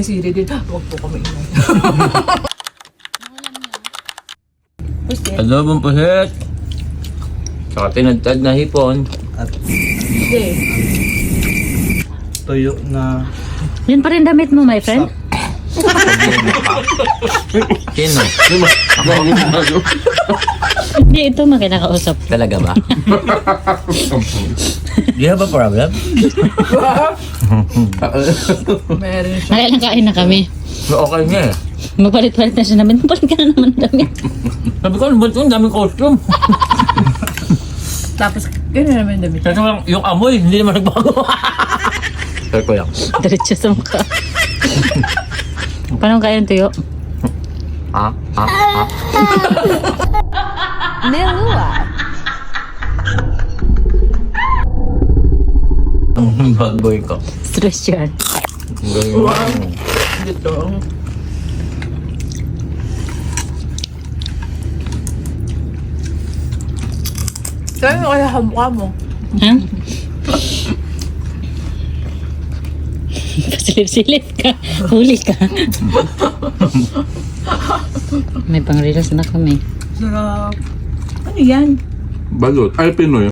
ni Siri din, huwag po kami ingay. Adobong pusit. Saka tinadtad na hipon. At Hindi. tuyo na Yun pa rin damit mo, my friend? Sino? Hindi, ito makinakausap. Talaga ba? Do you have a problem? Meron siya. Nakailang kain na kami. Okay niya eh. Magpalit-palit na siya namin. Magpalit ka na naman ng damit. Sabi ko, ano ba ito? Ang daming costume. Tapos, ganyan naman yung damit. Kasi lang, yung amoy, hindi naman nagbago. Sabi ko lang. Diretso sa mukha. Paano kain tuyo? Ang bad boy ko. Stress yan. Ang galing mo. Dito. Sabi mo kaya kamukha mo. Ha? Pasilip-silip ka. Huli ka. May pang-reels na kami. Sarap. Ano yan? Balot. Ay, Pinoy.